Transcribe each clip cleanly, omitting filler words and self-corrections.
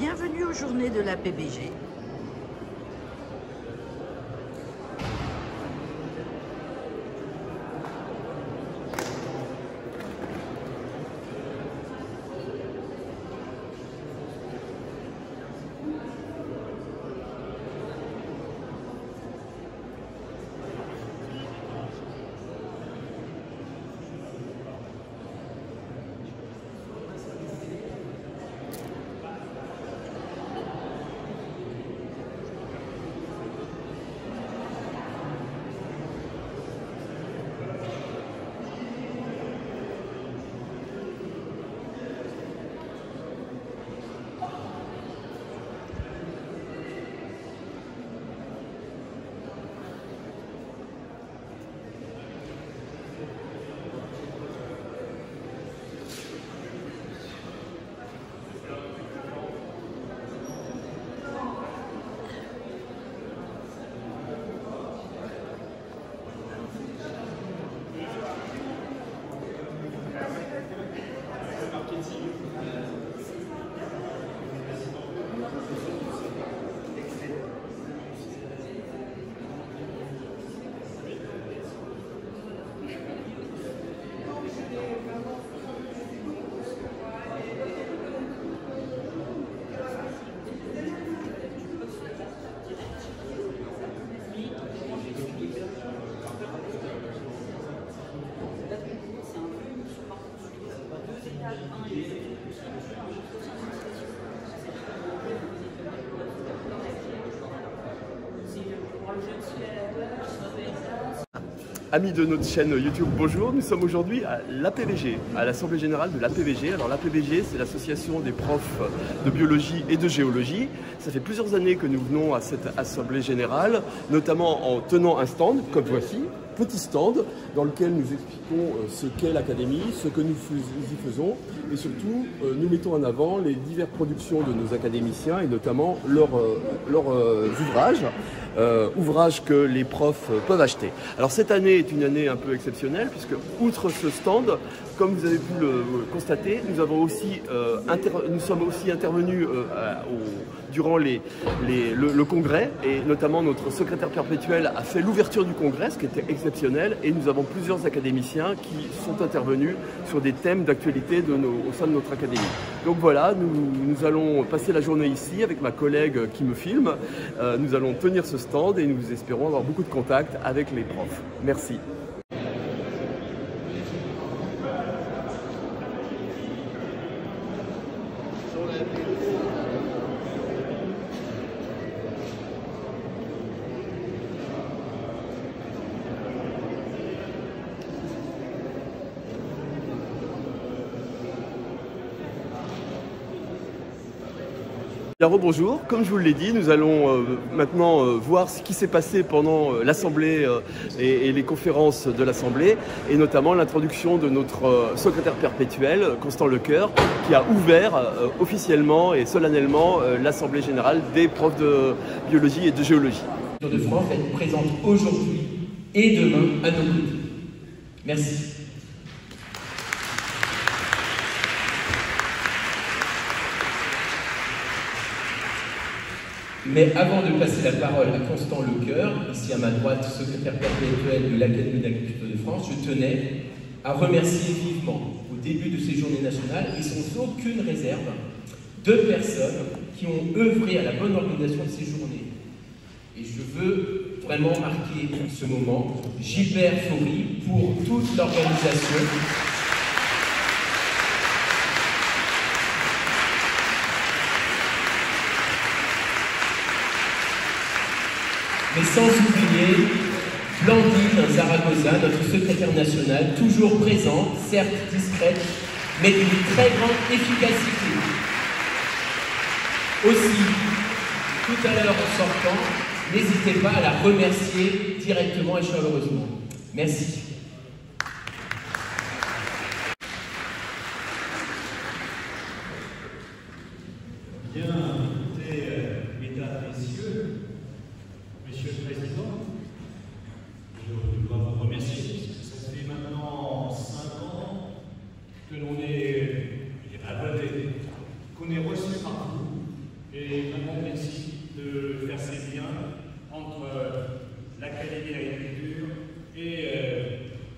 Bienvenue aux journées de la PBG. Amis de notre chaîne YouTube, bonjour. Nous sommes aujourd'hui à l'APBG, à l'Assemblée Générale de l'APBG. Alors l'APBG, c'est l'association des profs de biologie et de géologie. Ça fait plusieurs années que nous venons à cette Assemblée Générale, notamment en tenant un stand, comme voici, petit stand, dans lequel nous expliquons ce qu'est l'Académie, ce que nous y faisons, et surtout, nous mettons en avant les diverses productions de nos académiciens, et notamment leurs ouvrages que les profs peuvent acheter. Alors cette année est une année un peu exceptionnelle puisque outre ce stand, comme vous avez pu le constater, nous sommes aussi intervenus durant le congrès, et notamment notre secrétaire perpétuel a fait l'ouverture du congrès, ce qui était exceptionnel, et nous avons plusieurs académiciens qui sont intervenus sur des thèmes d'actualité au sein de notre académie. Donc voilà, nous allons passer la journée ici avec ma collègue qui me filme. Nous allons tenir ce stand et nous espérons avoir beaucoup de contacts avec les profs. Merci. Bonjour, comme je vous l'ai dit, nous allons maintenant voir ce qui s'est passé pendant l'Assemblée et les conférences de l'Assemblée, et notamment l'introduction de notre secrétaire perpétuel, Constant Lecoeur, qui a ouvert officiellement et solennellement l'Assemblée Générale des profs de biologie et de géologie. De France va être présente aujourd'hui et demain à nos côtés. Merci. Mais avant de passer la parole à Constant Lecoeur, ici à ma droite, secrétaire perpétuel de l'Académie d'agriculture de France, je tenais à remercier vivement, au début de ces journées nationales, et sans aucune réserve, 2 personnes qui ont œuvré à la bonne organisation de ces journées. Et je veux vraiment marquer ce moment, Gilbert Faury, pour toute l'organisation. Mais sans oublier Blandine Zaragoza, notre secrétaire nationale, toujours présente, certes discrète, mais d'une très grande efficacité. Aussi, tout à l'heure en sortant, n'hésitez pas à la remercier directement et chaleureusement. Merci. Bien, écoutez, mesdames, messieurs, Monsieur le Président, je dois vous remercier, parce que ça fait maintenant 5 ans que l'on est abonné, qu'on est reçu par vous, Et vraiment merci de faire ces liens entre l'Académie d'agriculture et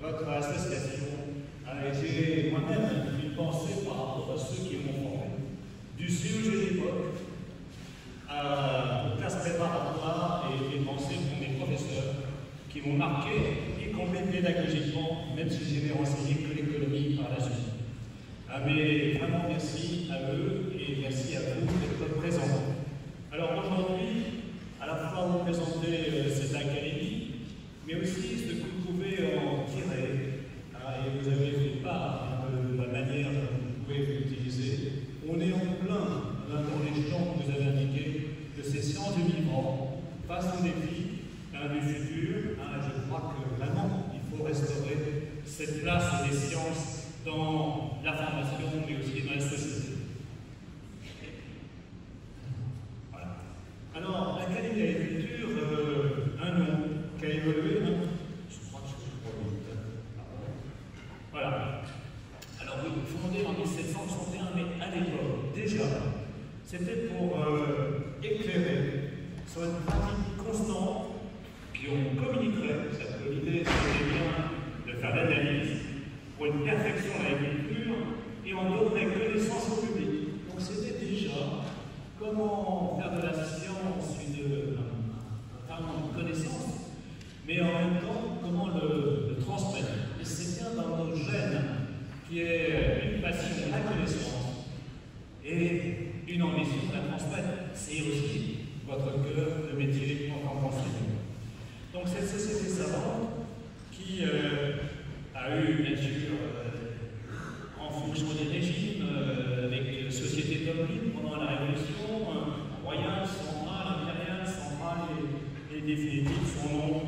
votre association. J'ai moi-même une pensée par rapport à ceux qui m'ont formé. Du CEG d'époque aux classes préparatoires et des pensées pour mes professeurs qui m'ont marqué, y compris pédagogiquement, même si j'ai renseigné que l'économie par la suite. Mais vraiment merci à eux et merci à vous d'être présents. Alors aujourd'hui, à la fois vous présentez cette académie, mais aussi ce que vous pouvez en tirer. Et vous avez fait part de la manière dont vous pouvez l'utiliser. On est en plein dans les champs que vous avez indiqués de ces sciences du vivant face aux défis du futur. Je crois que vraiment il faut restaurer cette place des sciences dans la formation, mais aussi dans la société. Voilà. Alors, l'Académie d'agriculture, un nom qui a évolué, non? Je crois que je suis trop vite. Voilà. Alors, oui, fondée en 1761, mais à l'époque, déjà, c'était pour éclairer sur une pratique constante, puis on communiquerait, cette l'idée c'était bien de faire l'analyse pour une perfection de l'agriculture, et on donnerait connaissance au public. Donc c'était déjà comment faire de la science une connaissance, mais en même temps comment le transmettre. Et c'est bien dans nos gènes qui est une passion, la connaissance, et une ambition de la transmettre. C'est aussi votre cœur de métier en tant qu'enseignant. Donc cette société savante qui a eu, bien sûr, en fonction des régimes, avec société d'hommes libres pendant la Révolution, royale, centrale, impériale, centrale et définitive, son nom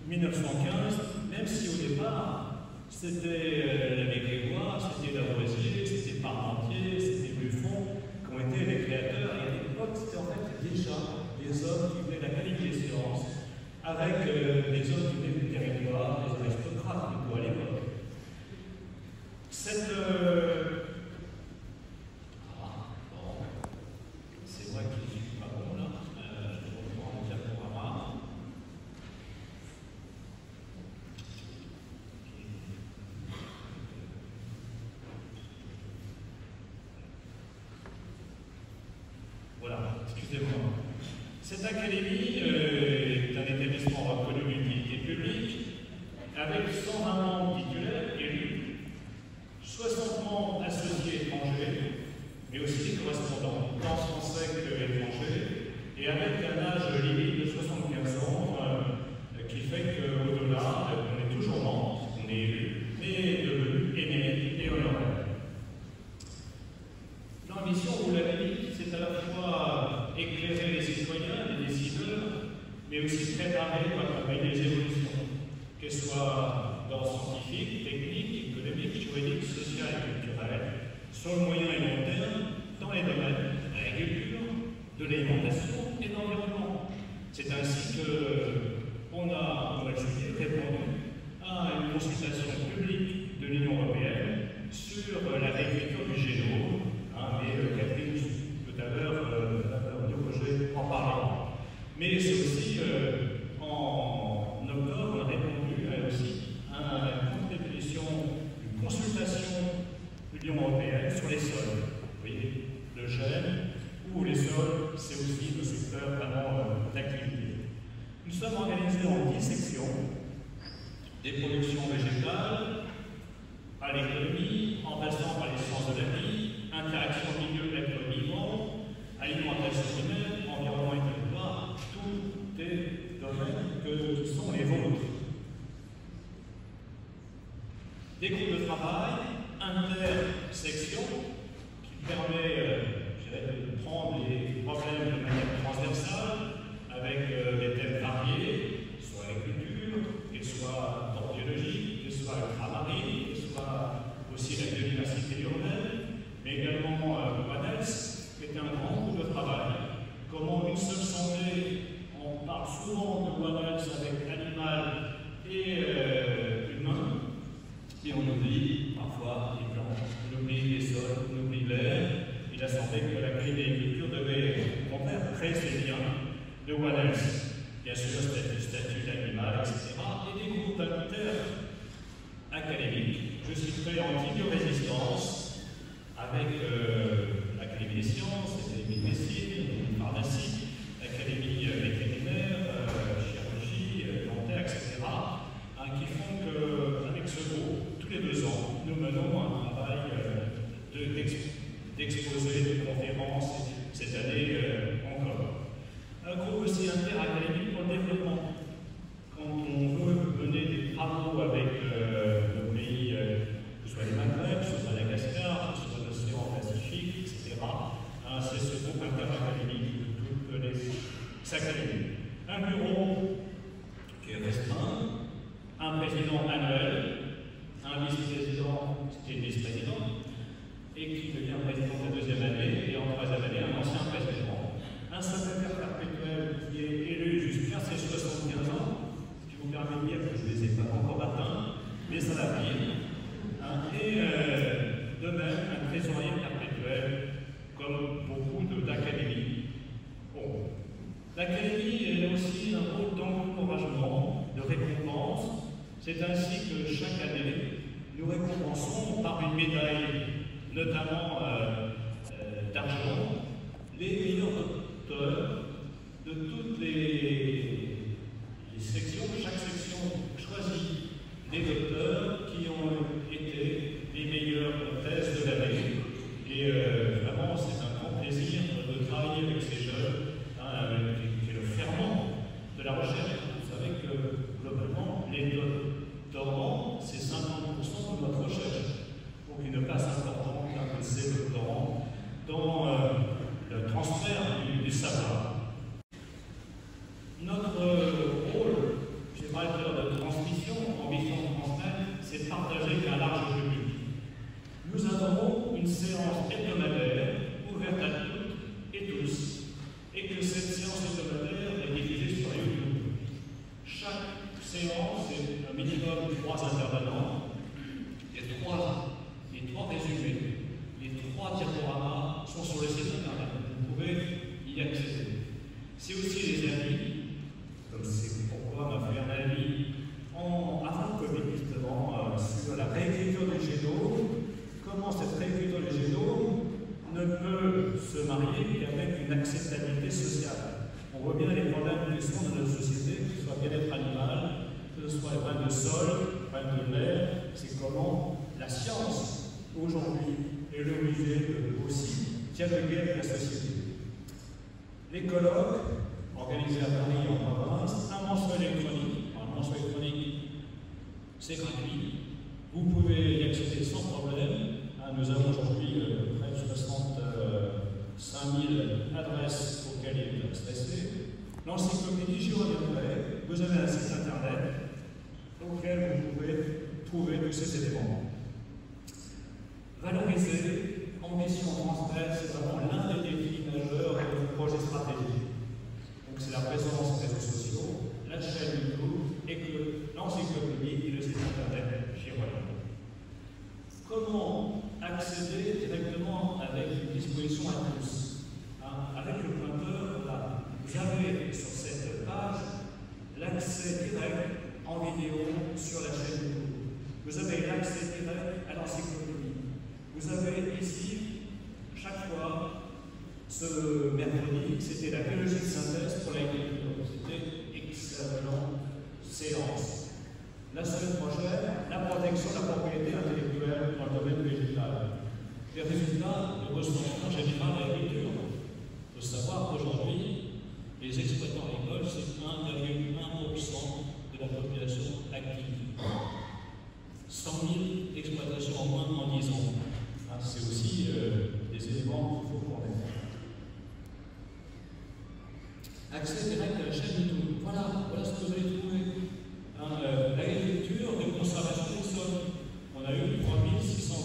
1915, même si au départ, c'était l'abbé Grégoire, c'était Lavoisier, c'était Parmentier, c'était Buffon, qui ont été les créateurs, et à l'époque, c'était en fait déjà des hommes qui venaient de la qualité des sciences, avec des hommes qui venaient du territoire, des aristocrates, plutôt à l'époque. Cette c'est vrai que je ne suis pas bon là, je reprends mon diaporama. Voilà, excusez-moi. Cette académie est un établissement reconnu d'utilité publique avec 120 membres titulaires élus, 60 membres associés étrangers, mais aussi des correspondants, tant français qu'étrangers, et avec un âge limite de 75 ans, qui fait qu'au-delà, on est toujours membre, on est élu, mais devenu émérite et honoraire. L'ambition, vous l'avez dit, c'est à la fois éclairer les citoyens, les décideurs, mais aussi préparer ou accompagner les évolutions, qu'elles soient d'ordre scientifique, technique, économique, juridique, social et culturel, sur le moyen et long terme, dans les domaines de l'agriculture, de l'alimentation et de l'environnement. C'est ainsi qu'on a, au mois de juillet, répondu à une consultation publique de l'Union européenne sur l'agriculture du génome, et Catherine, tout à l'heure, du projet en parlant. Mais c'est aussi, en octobre, on a répondu aussi à une contribution, une consultation de l'Union européenne sur les sols. Vous voyez, le gène ou les sols, c'est aussi le secteur vraiment d'activité. Nous sommes organisés en 10 sections, des productions végétales, à l'économie, en passant par les sciences de la vie, interaction milieu être vivant, alimentation humaine, environnement et territoire, tous des domaines qui sont les vôtres. Des groupes de travail, intersection, qui permet de prendre les problèmes de manière transversale, avec des thèmes variés, soit l'agriculture, qu'il soit dans biologie, qu'il soit ultramarine, qu'il soit aussi la biodiversité urbaine, mais également WANELS, qui est un grand groupe de travail. Comment une seule santé, on parle souvent de WANELS avec animal et humain, et on oublie parfois les plantes, on oublie les sols, on oublie l'air, il a semblé que la clé d'agriculture devait créer ces liens de One Health. Bien sûr, statut d'animal, etc. Et des groupes inter-académiques. Je citerai Antibiorésistance, avec l'Académie des sciences, l'Académie de médecine, pharmacie, l'Académie vétérinaire, chirurgie, dentaire, etc. Qui font qu'avec ce groupe, tous les 2 ans, nous menons un travail d'exposés, de conférences, cette année encore. Un groupe aussi interacadémique pour le développement. Quand on veut mener des travaux avec nos pays, que ce soit les Maghreb, que ce soit Madagascar, que ce soit l'océan Pacifique, etc., c'est ce groupe interacadémique de toutes les académies. Un bureau qui est restreint, un président annuel, un vice-président, qui est le vice-président, et qui devient président de la 2e année, et en 3e année, un ancien président. Un secrétaire perpétuel qui est élu jusqu'à ses 75 ans, ce qui vous permet de dire que je ne les ai pas encore atteints, mais ça va venir. Et de même, un trésorier perpétuel, comme beaucoup d'académies. Bon. L'académie est aussi un rôle d'encouragement, de récompense. C'est ainsi que chaque année, nous récompensons par une médaille, notamment d'argent, les meilleurs docteurs de toutes les sections. Chaque section choisit les docteurs qui ont été les meilleures thèses de l'année. Et vraiment, c'est un grand plaisir de travailler avec ces jeunes, qui est le ferment de la recherche. Vous savez que, globalement, les doctorants, c'est 50% de notre recherche. Donc une place importante de ces doctorants dans le transfert du savoir. Notre rôle, j'ai parlé tout à l'heure de transmission, ambition de transmettre, c'est de partager avec un large public. Nous avons une séance hebdomadaire ouverte à toutes et tous, et que cette séance hebdomadaire est diffusée sur YouTube. Chaque séance, c'est un minimum de 3 intervenants, et 3 résumés, les 3 diaporamas sont sur le site internet. Vous pouvez y accéder. C'est aussi les avis, comme c'est pourquoi on a fait un avis avant le Covid, justement, sur la réécriture des génomes. Comment cette réécriture des génomes ne peut se marier qu'avec une acceptabilité sociale. On voit bien les problèmes qui sont dans notre société, que ce soit bien-être animal, que ce soit les problèmes de sol, les problèmes de l'air, c'est comment la science, aujourd'hui, est obligée aussi dialoguer avec la société. Les colloques, organisés à Paris et en province, un mensuel électronique. Un mensuel électronique, c'est gratuit. Vous pouvez y accéder sans problème. Nous avons aujourd'hui près de 65 000 adresses auxquelles il est accès. L'encyclopédie, j'y reviendrai. Vous avez un site internet auquel vous pouvez trouver tous ces éléments. Valoriser, ambition transmettre, c'est vraiment l'un des défis majeurs de notre projet stratégique. Donc c'est la présence des réseaux sociaux, la chaîne YouTube et que l'encyclopédie et le site internet, j'y reviendrai. Comment accéder directement avec une disposition à tous? Avec le pointeur, là, vous avez sur cette page l'accès direct en vidéo sur la chaîne YouTube. Vous avez l'accès direct à l'encyclopédie. Vous avez ici, chaque fois, ce mercredi, c'était la biologie de synthèse pour l'agriculture. C'était excellente séance. La semaine prochaine, la protection de la propriété intellectuelle dans le domaine végétal. Les résultats de recensement général de l'agriculture. Il faut savoir qu'aujourd'hui, les exploitants agricoles, c'est 1,1% de la population active. 100 000 exploitations en moins en 10 ans. C'est aussi des éléments qu'il faut connaître. Accès direct à la chaîne YouTube. Voilà ce que vous allez trouver. L'agriculture de conservation des sols. On a eu 3600 vues.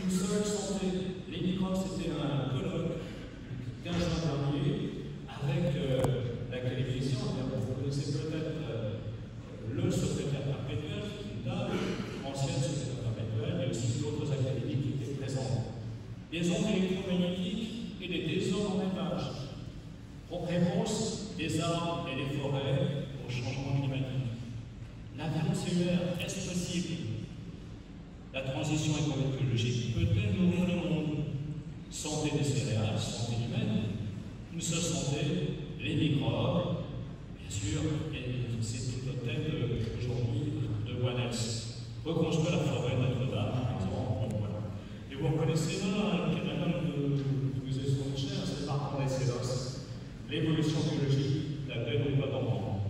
Une seule santé. Les microbes, c'était un colloque 15 juin dernier avec la qualification. Vous connaissez peut-être le secrétaire perpétuel, une dame, ancienne secrétaire perpétuelle, mais aussi d'autres académiques qui étaient présents. Les ondes électromagnétiques et les désordres en élevage. Réponse des arbres et des forêts au changement climatique. L'avion cellulaire, est-ce possible? La transition écologique peut-elle nourrir le monde? Santé des céréales, santé humaine, une seule santé, les microbes, bien sûr, et c'est tout le thème aujourd'hui de One Health. Reconstruire la forêt de Notre-Dame, par exemple, voilà. Et vous reconnaissez là, quelqu'un de vous est son cher, c'est Martin Dessélos. L'évolution biologique, la belle ou pas d'enfant.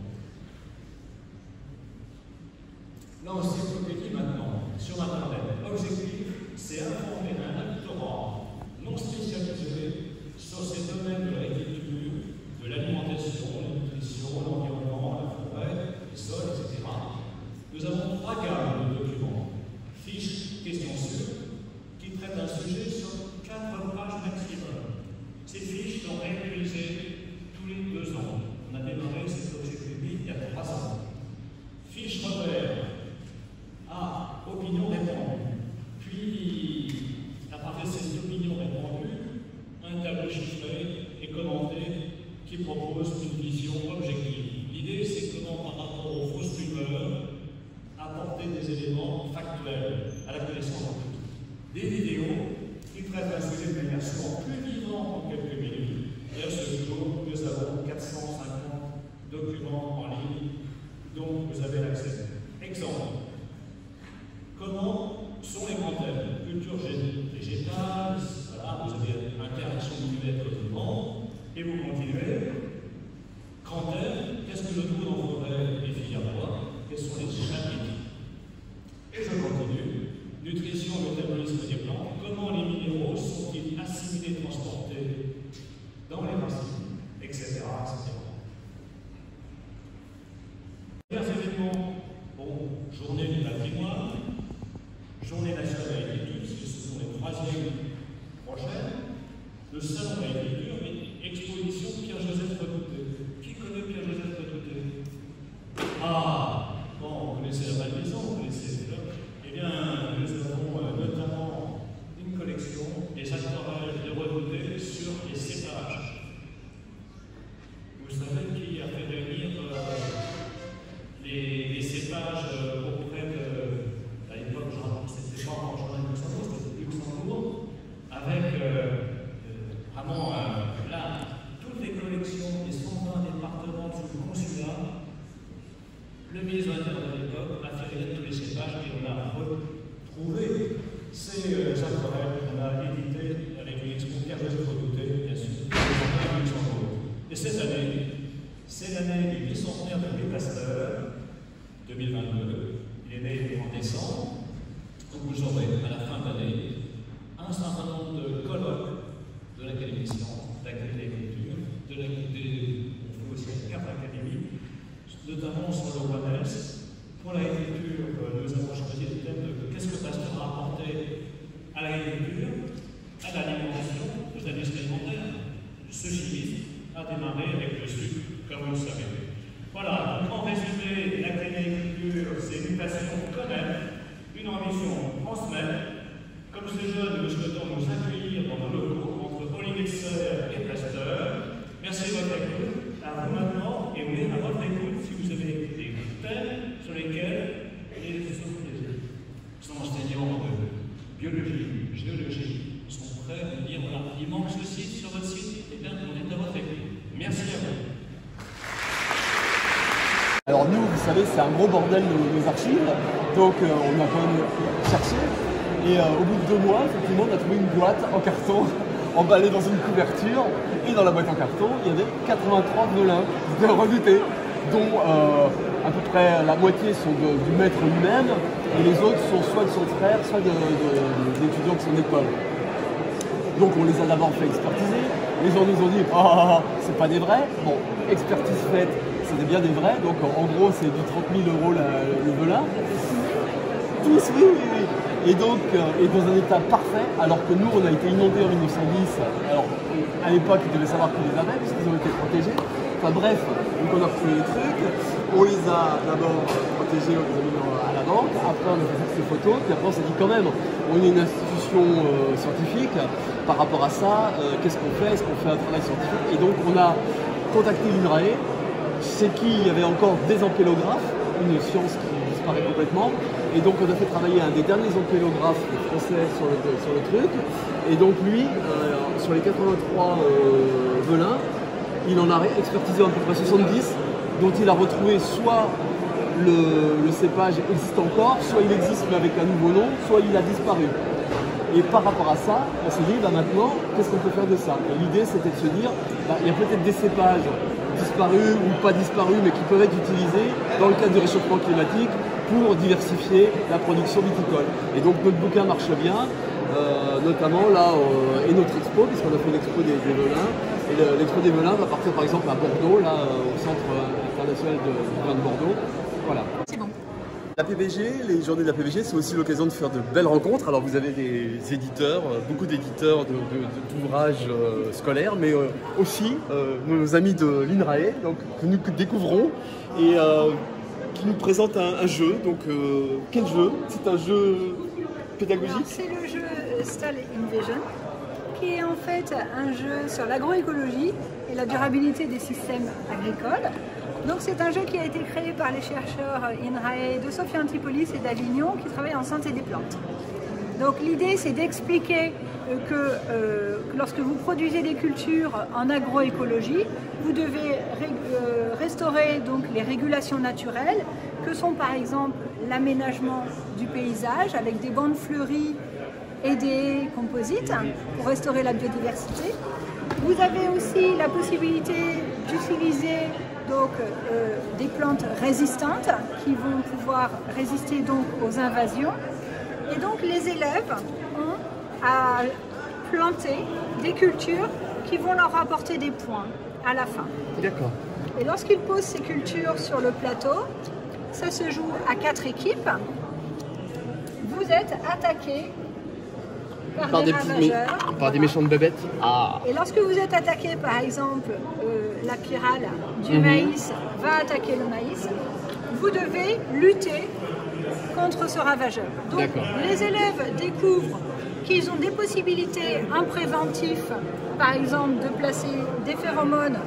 L'encyclopédie maintenant, sur Internet. Objectif, c'est informer un électorat non spécialisé sur ces domaines de l'agriculture, de l'alimentation, la nutrition, l'environnement, la forêt, les sols, etc. Nous avons 3 gammes de documents. Fiches, questions sûres, qui traitent un sujet sur 4 pages maximum. Ces fiches sont réutilisées tous les 2 ans. On a démarré cette objectif il y a 3 ans. Fiche repère. Opinion répandue. Puis, à partir de ces opinions répandues, un tableau chiffré et commenté qui propose une vision objective. L'idée, c'est comment, par rapport aux fausses rumeurs, apporter des éléments factuels à la connaissance de tous. Des vidéos qui traitent un sujet de manière souvent plus vivante en quelques minutes. D'ailleurs, ce jour, nous avons 450 documents en ligne dont vous avez l'accès. Exemple. Comment sont les grands thèmes? Culture végétale, voilà, vous avez interaction du être vivant, et vous continuez. Grand thème, qu'est-ce que le trou dans vos rêves et filière bois? Quels sont les chapitres? Et je continue. Nutrition, métabolisme des plantes, comment les minéraux sont-ils assimilés, transportés dans les racines, etc. Derniers événements, journée du patrimoine, journée nationale d'agriculture, ce sont les 3e prochaines, le salon de l'agriculture et exposition Pierre-Joseph Redouté. Qui connaît Pierre-Joseph Redouté? Vous connaissez la Val-Maison, vous connaissez les blocs. Eh bien, nous avons notamment une collection des aquarelles de Redouté sur les cépages. Vous savez qui a fait réunir les cépages auprès de, à l'époque, c'était pas encore Jean de Luxembourg, c'était Luxembourg, avec vraiment là, toutes les collections des 120 départements sous le consulat. Le ministre de l'Intérieur de l'époque a fait réunir tous les cépages et on a retrouvé ces aquarelles qu'on a éditées avec une expo Pierre-Joseph Redouté, bien sûr, à Luxembourg. Et cette année, c'est l'année du bicentenaire de Louis Pasteur, 2022. Il est né en décembre. Donc vous aurez à la fin de l'année un certain nombre de colloques de l'Académie des sciences, de l'Académie de l'agriculture, on fait aussi une carte d'académie, notamment sur le One Health. Pour l'agriculture, nous avons choisi le thème de qu'est-ce que Pasteur a apporté à l'agriculture, à l'alimentation, aux industries alimentaires. Ce chimiste a démarré avec le sucre, comme vous le savez. Voilà, donc en résumé, l'Académie d'agriculture, c'est une passion quand même, une ambition transmettre. Comme ces jeunes, nous souhaitons nous accueillir dans nos locaux entre Olivier de Serre et Pasteur. Merci de votre écoute. À vous maintenant, et oui, à votre écoute, si vous avez des thèmes sur lesquels les enseignants de biologie, géologie sont prêts à vous dire voilà, il manque ceci sur votre site, et bien on est à votre écoute. Merci à vous. Alors nous, vous savez, c'est un gros bordel nos archives, donc on a quand même cherché. Et au bout de 2 mois, effectivement, on a trouvé une boîte en carton, emballée dans une couverture. Et dans la boîte en carton, il y avait 83 velins de Redouté, dont à peu près la moitié sont du maître lui-même, et les autres sont soit de son frère, soit d'étudiants de son école. Donc on les a d'abord fait expertiser. Les gens nous ont dit « Ah, c'est pas des vrais ». Bon, expertise faite, c'était bien des vrais. Donc en gros, c'est du 30 000 € le velin. Tous, oui. Et donc, dans un état parfait, alors que nous, on a été inondés en 1910. Alors, à l'époque, ils devaient savoir qui les avait, puisqu'ils ont été protégés. Enfin bref, donc on a retrouvé les trucs. On les a d'abord protégés, on les a mis à la banque. Après, on a fait ces photos. Puis après, on s'est dit quand même, on est une institution scientifique. Par rapport à ça, qu'est-ce qu'on fait? Est-ce qu'on fait un travail scientifique? Et donc, on a contacté l'INRAE, chez qui il y avait encore des ampélographes, une science qui disparaît complètement. Et donc on a fait travailler un des derniers ampélographes français sur le truc. Et donc lui, sur les 83 velins, il en a expertisé à peu près 70, dont il a retrouvé soit le cépage existe encore, soit il existe mais avec un nouveau nom, soit il a disparu. Et par rapport à ça, on s'est dit, maintenant, qu'est-ce qu'on peut faire de ça? L'idée, c'était de se dire, il y a peut-être des cépages disparus ou pas disparus, mais qui peuvent être utilisés dans le cadre du réchauffement climatique pour diversifier la production viticole. Et donc notre bouquin marche bien, notamment là, et notre expo, puisqu'on a fait l'expo des velins. Et l'expo des velins va partir par exemple à Bordeaux, là, au Centre international de vin de Bordeaux. Voilà. C'est bon. La PBG, les journées de la PBG, c'est aussi l'occasion de faire de belles rencontres. Alors vous avez des éditeurs, beaucoup d'éditeurs d'ouvrages scolaires, mais aussi nos amis de l'INRAE, donc, que nous découvrons et qui nous présentent un jeu. Donc quel jeu? C'est un jeu pédagogique? C'est le jeu Stall Invasion, qui est en fait un jeu sur l'agroécologie et la durabilité des systèmes agricoles. Donc c'est un jeu qui a été créé par les chercheurs INRAE de Sophia Antipolis et d'Avignon qui travaillent en santé des plantes. Donc l'idée c'est d'expliquer que lorsque vous produisez des cultures en agroécologie, vous devez restaurer donc les régulations naturelles que sont par exemple l'aménagement du paysage avec des bandes fleuries et des composites pour restaurer la biodiversité. Vous avez aussi la possibilité d'utiliser donc des plantes résistantes qui vont pouvoir résister donc aux invasions. Et donc les élèves ont à planter des cultures qui vont leur apporter des points à la fin. D'accord. Et lorsqu'ils posent ces cultures sur le plateau, ça se joue à 4 équipes. Vous êtes attaqués par des ravageurs. Par des méchantes bébêtes. Ah. Et lorsque vous êtes attaqué, par exemple, la pyrale du maïs va attaquer le maïs, vous devez lutter contre ce ravageur. Donc les élèves découvrent qu'ils ont des possibilités en préventif, par exemple de placer des phéromones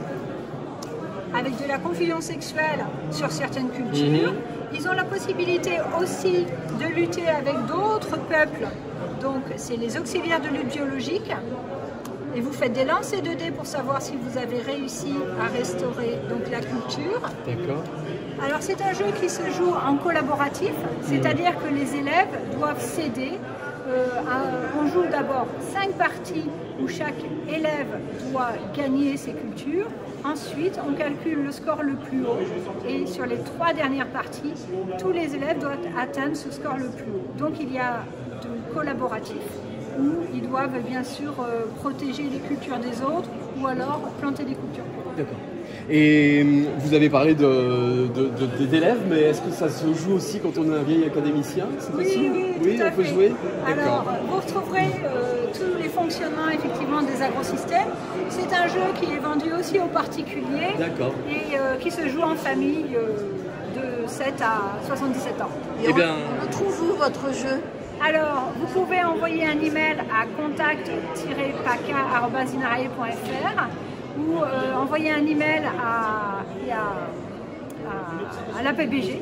avec de la confusion sexuelle sur certaines cultures. Ils ont la possibilité aussi de lutter avec d'autres peuples. Donc c'est les auxiliaires de lutte biologique. Et vous faites des lancers de dés pour savoir si vous avez réussi à restaurer donc, la culture. D'accord. Alors c'est un jeu qui se joue en collaboratif, c'est-à-dire que les élèves doivent s'aider. On joue d'abord 5 parties où chaque élève doit gagner ses cultures. Ensuite, on calcule le score le plus haut. Et sur les 3 dernières parties, tous les élèves doivent atteindre ce score le plus haut. Donc il y a de collaboratif, où ils doivent bien sûr protéger les cultures des autres ou alors planter des cultures. D'accord. Et vous avez parlé d'élèves, mais est-ce que ça se joue aussi quand on est un vieil académicien? Oui, tout à on peut fait. jouer. Alors, vous retrouverez tous les fonctionnements effectivement des agrosystèmes. C'est un jeu qui est vendu aussi aux particuliers et qui se joue en famille de 7 à 77 ans. Et on trouve où votre jeu? Alors, vous pouvez envoyer un email à contact-paca@inrae.fr ou envoyer un email à la PBG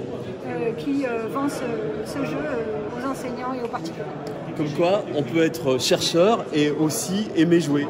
qui vend ce jeu aux enseignants et aux particuliers. Comme quoi, on peut être chercheur et aussi aimer jouer.